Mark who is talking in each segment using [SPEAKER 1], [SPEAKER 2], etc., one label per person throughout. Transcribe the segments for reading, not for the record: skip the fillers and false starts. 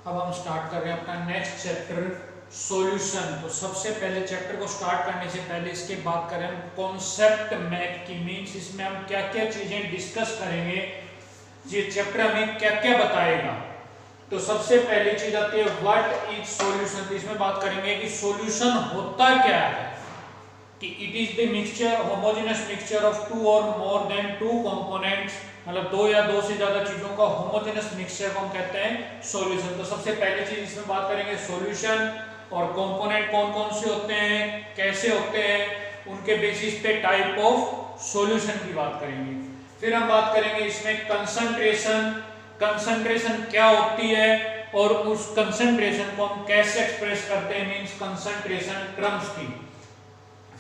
[SPEAKER 1] अब हम स्टार्ट कर रहे हैं अपना नेक्स्ट चैप्टर सॉल्यूशन। तो सबसे पहले चैप्टर को स्टार्ट करने से पहले इसके बात करें हम कॉन्सेप्ट मैप की, मीन्स इसमें हम क्या क्या चीजें डिस्कस करेंगे, ये चैप्टर हमें क्या क्या बताएगा। तो सबसे पहली चीज आती है व्हाट इज सॉल्यूशन। तो इसमें बात करेंगे कि सॉल्यूशन होता क्या है, कि it is the mixture homogeneous mixture of two और मोर देन टू कंपोनेंट्स, मतलब दो या दो से ज्यादा चीजों का होमोजेनस मिक्सचर को हम कहते हैं सॉल्यूशन। तो सबसे पहली चीज इसमें बात करेंगे सॉल्यूशन और कंपोनेंट कौन कौन से होते हैं, कैसे होते हैं, उनके बेसिस पे टाइप ऑफ सॉल्यूशन की बात करेंगे। फिर हम बात करेंगे इसमें कंसंट्रेशन, कंसंट्रेशन क्या होती है और उस कंसंट्रेशन को हम कैसे एक्सप्रेस करते हैं, मींस कंसंट्रेशन टर्म्स की।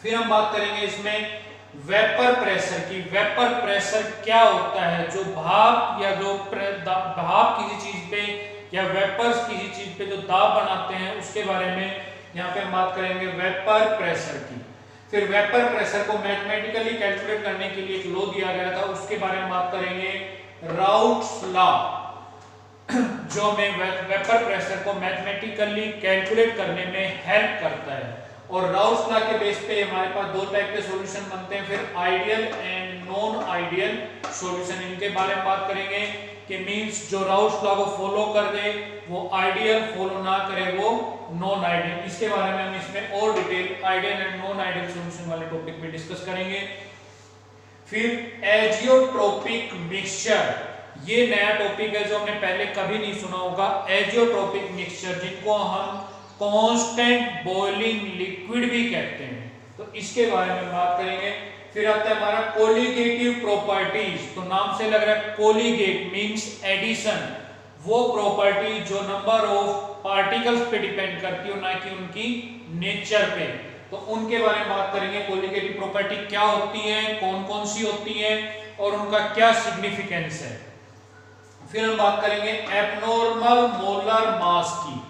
[SPEAKER 1] फिर हम बात करेंगे इसमें वेपर प्रेशर की, वेपर प्रेशर क्या होता है, जो भाप या जो भाप किसी चीज पे या वेपर्स किसी चीज पे जो दाब बनाते हैं उसके बारे में यहाँ पे हम बात करेंगे वेपर प्रेशर की। फिर वेपर प्रेशर को मैथमेटिकली कैलकुलेट करने के लिए एक लॉ दिया गया था, उसके बारे में बात करेंगे राउट्स लॉ, जो में वेपर प्रेशर को मैथमेटिकली कैलकुलेट करने में हेल्प करता है। और राउट्स लॉ के बेस पे हमारे पास दो टाइप के सॉल्यूशन बनते हैं, फिर ideal and non ideal solution. इनके बारे में बात करेंगे कि मींस जो राउट्स लॉ को फॉलो कर दे वो आइडियल, फॉलो ना करे वो नॉन आइडियल। इसके बारे में हम इसमें और detail ideal and non ideal solution वाले टॉपिक पे डिस्कस करेंगे। फिर एजियोट्रोपिक मिक्सचर, ये नया टॉपिक है जो हमने पहले कभी नहीं सुना होगा। एजियोट्रोपिक मिक्सचर जिनको हम कांस्टेंट बॉइलिंग लिक्विड भी कहते हैं, तो इसके बारे में बात करेंगे। फिर आता है हमारा कोलिगेटिव प्रॉपर्टीज, तो नाम से लग रहा है कोलिगेट मींस एडिशन, वो प्रॉपर्टी जो नंबर ऑफ पार्टिकल्स पे डिपेंड करती है ना कि उनकी नेचर पे, तो उनके बारे में बात करेंगे। कोलिगेटिव प्रॉपर्टी क्या होती है, कौन कौन सी होती है और उनका क्या सिग्निफिकेंस है। फिर हम बात करेंगे एब्नॉर्मल मोलर मास की,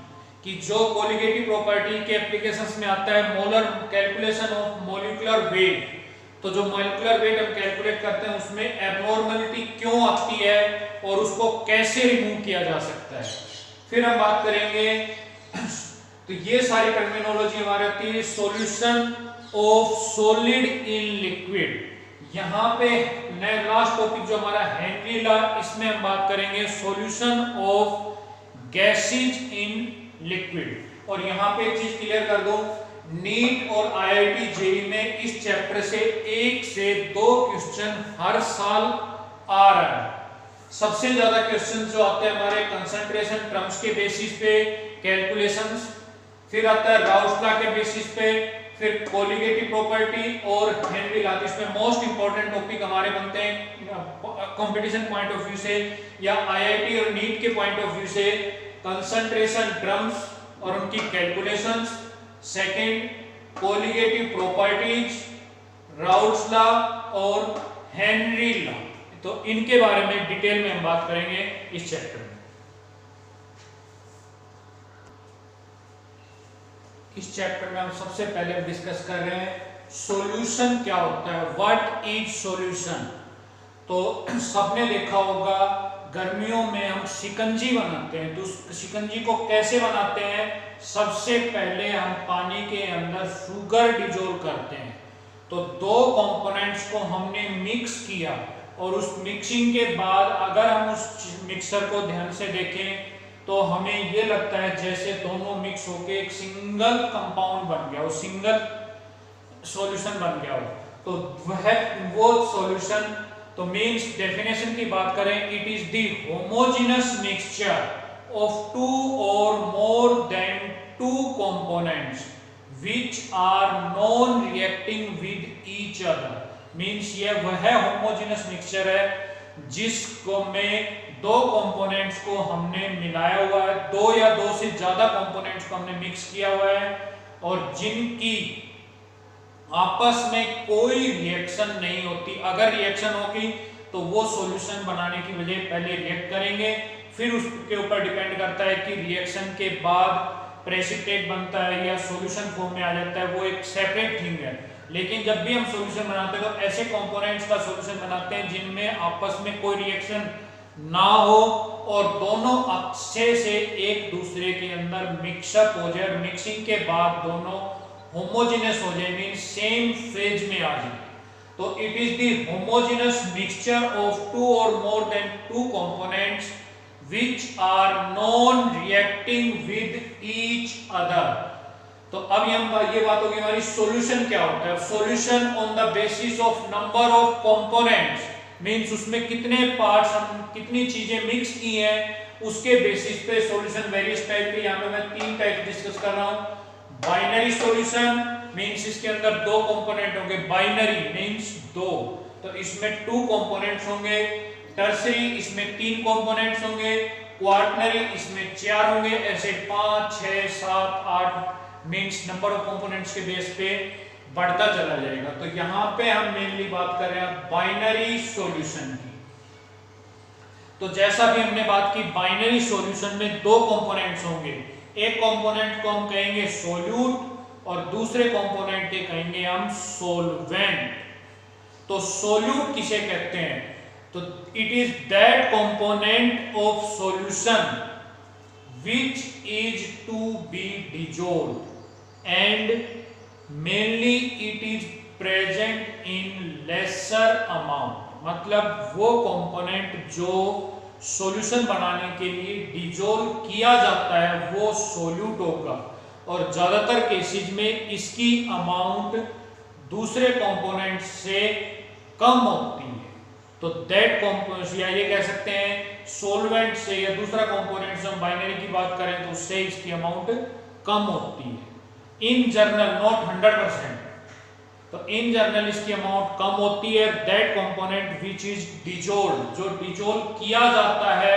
[SPEAKER 1] कि जो कोलिगेटिव प्रॉपर्टी के एप्लीकेशंस में आता है molar calculation of molecular weight, तो जो मॉलिक्यूलर वेट हम कैलकुलेट करते हैं उसमें एब्नॉर्मलिटी क्यों आती है और उसको कैसे रिमूव किया जा सकता है। फिर हम बात करेंगे, तो ये सारी टर्मिनोलॉजी हमारी आती है solution of solid in liquid. यहाँ पे नया लास्ट टॉपिक जो हमारा हेनरी लॉ, इसमें हम बात करेंगे solution of gases in liquid. और यहाँ पे एक चीज क्लियर कर दो, नीट और आईआईटी जेईई में इस चैप्टर से 1 से 2 क्वेश्चन हर साल आ रहा है। सबसे ज्यादा क्वेश्चन जो आते हैं हमारे कंसंट्रेशन टर्म्स के बेसिस पे कैलकुलेशंस, फिर आता है राउट्स लॉ के बेसिस पे, फिर कोलिगेटिव प्रॉपर्टी और हेनरी लॉ। इसमें मोस्ट इंपॉर्टेंट टॉपिक हमारे बनते हैं कंपटीशन पॉइंट ऑफ व्यू से या आईआईटी और नीट के पॉइंट ऑफ व्यू से, कंसंट्रेशन टर्म्स और उनकी calculations, second colligative properties, routes law और हेनरी लॉ। तो इनके बारे में डिटेल में हम बात करेंगे इस चैप्टर में। इस चैप्टर में हम सबसे पहले डिस्कस कर रहे हैं सॉल्यूशन क्या होता है, व्हाट इज सॉल्यूशन। तो सबने देखा होगा गर्मियों में हम शिकंजी बनाते हैं, तो शिकंजी को कैसे बनाते हैं, सबसे पहले हम पानी के अंदर शुगर डिजोल्व करते हैं। तो दो कंपोनेंट्स को हमने मिक्स किया और उस मिक्सिंग के बाद अगर हम उस मिक्सर को ध्यान से देखें तो हमें ये लगता है जैसे दोनों मिक्स होके एक सिंगल कंपाउंड बन गया हो, सिंगल सॉल्यूशन बन गया हो, तो वो सॉल्यूशन। तो मींस डेफिनेशन की बात करें, it is the homogeneous mixture of two और more than two components which are non reacting with each other. Means ये वह होमोजेनस मिक्सचर है जिसको में दो कंपोनेंट्स को हमने मिलाया हुआ है, दो या दो से ज्यादा कंपोनेंट्स को हमने मिक्स किया हुआ है और जिनकी आपस में कोई रिएक्शन नहीं होती। अगर रिएक्शन होगी तो वो सॉल्यूशन बनाने की बजाय पहले रिएक्ट करेंगे, फिर उसके ऊपर डिपेंड करता है कि रिएक्शन के बाद प्रेसिपिटेट बनता है या सॉल्यूशन फॉर्म में आ जाता है, वो एक सेपरेट थिंग है। लेकिन जब भी हम सॉल्यूशन बनाते हैं तो ऐसे कंपोनेंट्स का सॉल्यूशन बनाते हैं जिनमें आपस में कोई रिएक्शन ना हो और दोनों अच्छे से एक दूसरे के अंदर मिक्सअप हो जाए और मिक्सिंग के बाद दोनों होमोजेनस हो जाए, मीन सेम फेज में आ जाए। तो it is the homogeneous mixture of two और more than two components which are non reacting with each other। तो अब ये बात होगी हमारी सॉल्यूशन क्या होता है। Solution on the basis of number of components, means उसमें कितने पार्ट्स, हम कितनी चीजें मिक्स की हैं उसके बेसिस पे सॉल्यूशन वेरियस टाइप के, यहाँ पे मैं 3 टाइप डिस्कस कर रहा हूँ। बाइनरी सॉल्यूशन मींस इसके अंदर 2 कंपोनेंट होंगे, बाइनरी मींस 2, तो इसमें 2 कंपोनेंट्स होंगे। टर्सरी इसमें 3 कंपोनेंट्स होंगे, क्वार्टनरी इसमें 4 होंगे, ऐसे 5, 6, 7, 8 मींस नंबर ऑफ कंपोनेंट्स के बेस पे बढ़ता चला जाएगा। तो यहाँ पे हम मेनली बात कर रहे हैं बाइनरी सॉल्यूशन की। तो जैसा भी हमने बात की, बाइनरी सॉल्यूशन में 2 कंपोनेंट्स होंगे, एक कंपोनेंट को हम कहेंगे सोल्यूट और दूसरे कंपोनेंट के कहेंगे हम सोलवेंट। तो सोल्यूट किसे कहते हैं, तो it is that component of solution which is to be dissolved and mainly it is present in lesser amount। मतलब वो कंपोनेंट जो सॉल्यूशन बनाने के लिए डिजोल्व किया जाता है वो सोल्यूट होगा, और ज्यादातर केसेस में इसकी अमाउंट दूसरे कंपोनेंट से कम होती है। तो दैट कंपोनेंट, या ये कह सकते हैं सोलवेंट से या दूसरा कंपोनेंट से हम बाइनरी की बात करें तो उससे इसकी अमाउंट कम होती है। इन जनरल, नॉट 100%, तो इन जनरल इसकी अमाउंट कम होती है। That component which is dissolve, जो डिजोल्व किया जाता है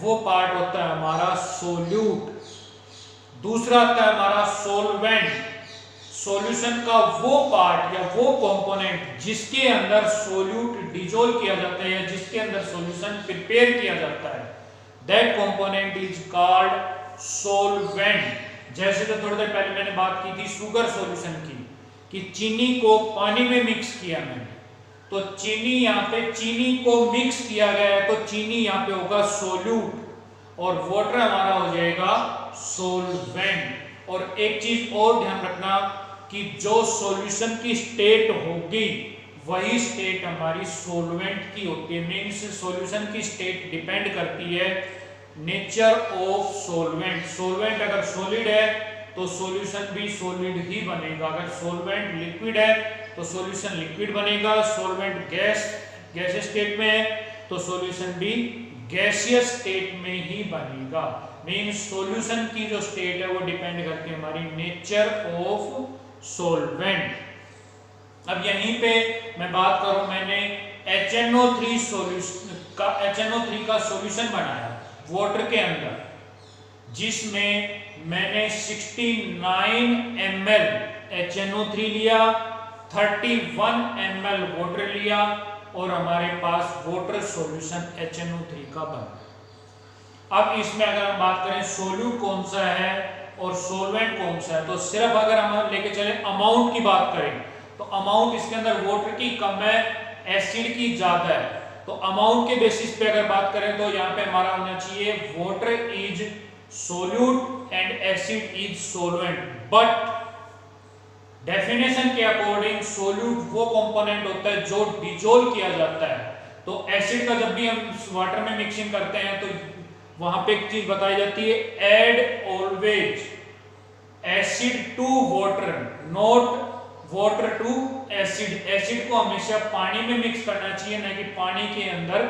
[SPEAKER 1] वो पार्ट होता है हमारा सोल्यूट। दूसरा आता है हमारा सोलवेंट, सॉल्यूशन का वो पार्ट या वो कंपोनेंट जिसके अंदर सोल्यूट डिजोल्व किया जाता है या जिसके अंदर सॉल्यूशन प्रिपेयर किया जाता है, that component is called solvent. जैसे तो थोड़ी देर पहले मैंने बात की थी शुगर सॉल्यूशन की, कि चीनी को पानी में मिक्स किया मैंने, तो चीनी यहाँ पे चीनी को मिक्स किया गया है तो चीनी यहाँ पे होगा सोल्यूट और वाटर हमारा हो जाएगा सोलवेंट। और एक चीज और ध्यान रखना कि जो सॉल्यूशन की स्टेट होगी वही स्टेट हमारी सॉल्वेंट की होती है। मींस सॉल्यूशन की स्टेट डिपेंड करती है नेचर ऑफ सॉल्वेंट। सॉल्वेंट अगर सॉलिड है तो सॉल्यूशन भी सॉलिड ही बनेगा, अगर सॉल्वेंट लिक्विड है तो सॉल्यूशन लिक्विड बनेगा, सॉल्वेंट गैस स्टेट में है तो सॉल्यूशन भी गैसियस स्टेट में ही बनेगा। मींस सॉल्यूशन की जो स्टेट है वो डिपेंड करती है हमारी नेचर ऑफ सॉल्वेंट। अब यहीं पे मैं बात करूं, मैंने HNO3 का सॉल्यूशन बनाया वाटर के अंदर, जिसमें मैंने 69 ml HNO3 लिया, 31 ml वाटर लिया और हमारे पास वाटर सॉल्यूशन HNO3 का बना। अब इसमें अगर हम बात करें सोल्यूट कौन सा है और सोलवेंट कौन सा है, तो सिर्फ अगर हम लेके चले अमाउंट की बात करें तो अमाउंट इसके अंदर वाटर की कम है, एसिड की ज्यादा है। तो अमाउंट के बेसिस पे अगर बात करें तो यहाँ पे हमारा होना चाहिए water is solute and acid is solvent. But definition के अकॉर्डिंग सोल्यूट वो कंपोनेंट होता है जो डिजोल्व किया जाता है। तो एसिड का जब भी हम वाटर में मिक्सिंग करते हैं तो वहां पे एक चीज बताई जाती है, add always acid to water not water to acid. Acid को हमेशा पानी में मिक्स करना चाहिए, ना कि पानी के अंदर,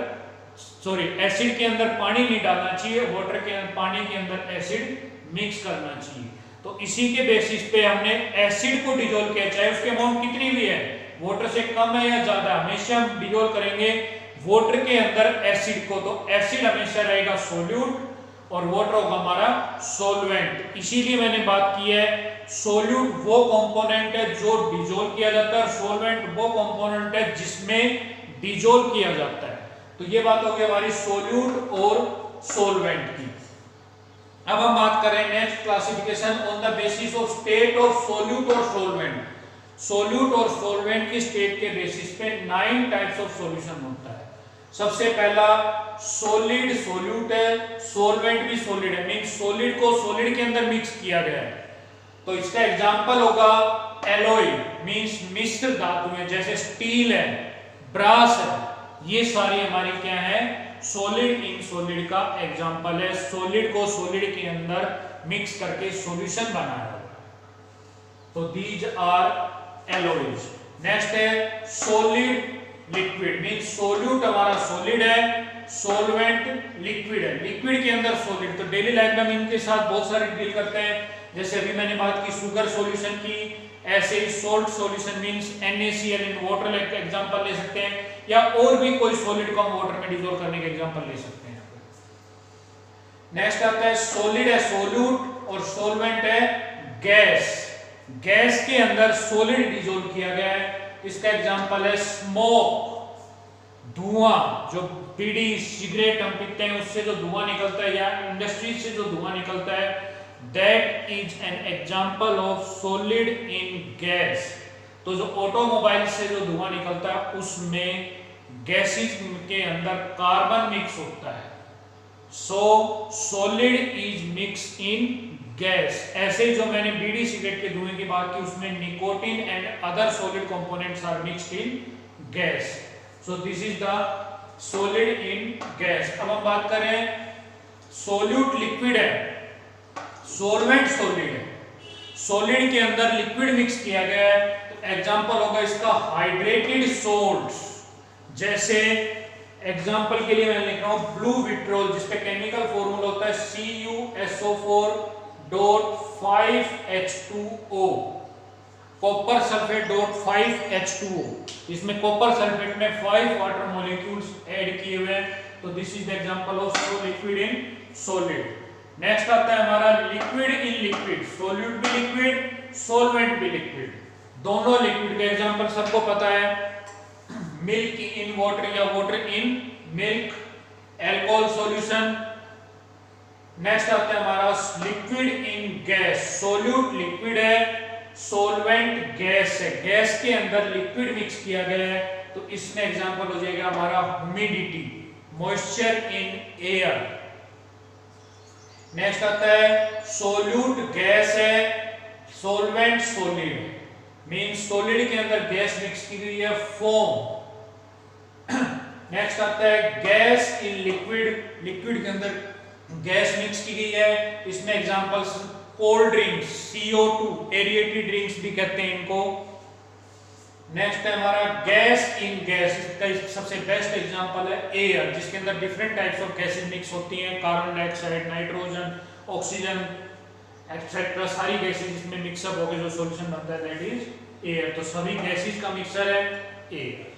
[SPEAKER 1] सॉरी एसिड के अंदर पानी नहीं डालना चाहिए, वाटर के अंदर पानी के अंदर एसिड मिक्स करना चाहिए। तो इसी के बेसिस पे हमने एसिड को डिजोल्व किया, चाहे उसकी अमाउंट कितनी भी है, वाटर से कम है या ज्यादा, हमेशा हम डिजोल्व करेंगे वाटर के अंदर एसिड को। तो एसिड हमेशा रहेगा सोल्यूट और वाटर होगा हमारा सोलवेंट। इसीलिए मैंने बात की है सोल्यूट वो कंपोनेंट है जो डिजोल्व किया जाता है और सोलवेंट वो कंपोनेंट है जिसमें डिजोल्व किया जाता है। तो ये बात होगी हमारी सोल्यूट और सोलवेंट की। अब हम बात करें next classification on the basis of state of solute और सोलवेंट। सोल्यूट और सोलवेंट की स्टेट के बेसिस पे 9 टाइप्स ऑफ सॉल्यूशन होता है। सबसे पहला सॉलिड सोल्यूट है, सॉल्वेंट भी सॉलिड है, मींस सॉलिड को सॉलिड के अंदर मिक्स किया गया है। तो इसका एग्जांपल होगा एलॉय, मींस मिश्र धातुएं, जैसे स्टील है, ब्रास है, ये सारी हमारी क्या है, सॉलिड इन सॉलिड का एग्जांपल है। सॉलिड को सॉलिड के अंदर मिक्स करके सॉल्यूशन बनाया हुआ है। तो दीज आर एलॉयज। नेक्स्ट है सॉलिड लिक्विड, मींस सोल्यूट हमारा सॉलिड है, सॉल्वेंट लिक्विड है, लिक्विड के अंदर सॉलिड। तो डेली लाइफ में हम इनके साथ बहुत सारे डील करते हैं, जैसे अभी मैंने बात की शुगर सॉल्यूशन की, ऐसे ही salt solution means NaCl in water का एग्जांपल ले सकते हैं, या और भी कोई सॉलिड को हम वाटर में डिसॉल्व करने के एग्जांपल ले सकते हैं। नेक्स्ट आता है सॉलिड है सोल्यूट और सॉल्वेंट है गैस। गैस के अंदर सॉलिड डिसॉल्व किया गया है, इसका एग्जांपल है स्मोक, धुआं। जो बीड़ी सिगरेट हम पीते हैं उससे जो धुआं निकलता है, या इंडस्ट्री से जो धुआं निकलता है, that is an example of solid in gas. तो जो ऑटोमोबाइल से जो धुआं निकलता है उसमें गैसेस के अंदर कार्बन मिक्स होता है। सो solid is mix in gas. ऐसे ही जो मैंने बीड़ी सिगरेट के धुएं की बात की, उसमें nicotine and other solid components are mixed in gas. So this is the solid in gas. अब हम बात करें सोल्यूट लिक्विड है, सॉल्वेंट सॉलिड है, सॉलिड के अंदर लिक्विड मिक्स किया गया है। तो एग्जांपल होगा इसका हाइड्रेटेड सॉल्ट्स, जैसे एग्जांपल के लिए मैं लिख रहा हूं ब्लू विट्रोल, जिसका केमिकल फॉर्मूला होता है CuSO4.5H2O, कॉपर सल्फेट .5H2O। इसमें कॉपर सल्फेट में 5 वाटर मॉलिक्यूल्स ऐड किए हुए हैं। तो this is the example of liquid in solid. Next आता है हमारा लिक्विड इन लिक्विड, सॉल्यूट भी लिक्विड, सॉल्वेंट भी लिक्विड, दोनों लिक्विड के एग्जांपल सबको पता है, मिल्क इन वाटर या water in milk, alcohol solution. Next आता है हमारा liquid in gas, solute liquid है, सॉल्वेंट गैस है, गैस के अंदर लिक्विड मिक्स किया गया है। तो इसमें एग्जांपल हो जाएगा हमारा humidity, moisture in air. Next आता है सोल्यूट गैस है, सॉल्वेंट सॉलिड, मींस सॉलिड के अंदर गैस मिक्स की गई है, फोम। नेक्स्ट आता है गैस इन लिक्विड, लिक्विड के अंदर गैस मिक्स की गई है। इसमें examples cold drinks, CO2, aerated drinks भी कहते हैं इनको। नेक्स्ट है हमारा गैस इन गैस, इसका सबसे बेस्ट एग्जांपल है एयर, जिसके अंदर different types of gases mix होती हैं, carbon dioxide, nitrogen, oxygen etcetera, सारी गैसेस इसमें मिक्सअप होकर जो सॉल्यूशन बनता है दैट इज एयर। तो सभी गैसेस का मिक्सचर है एयर।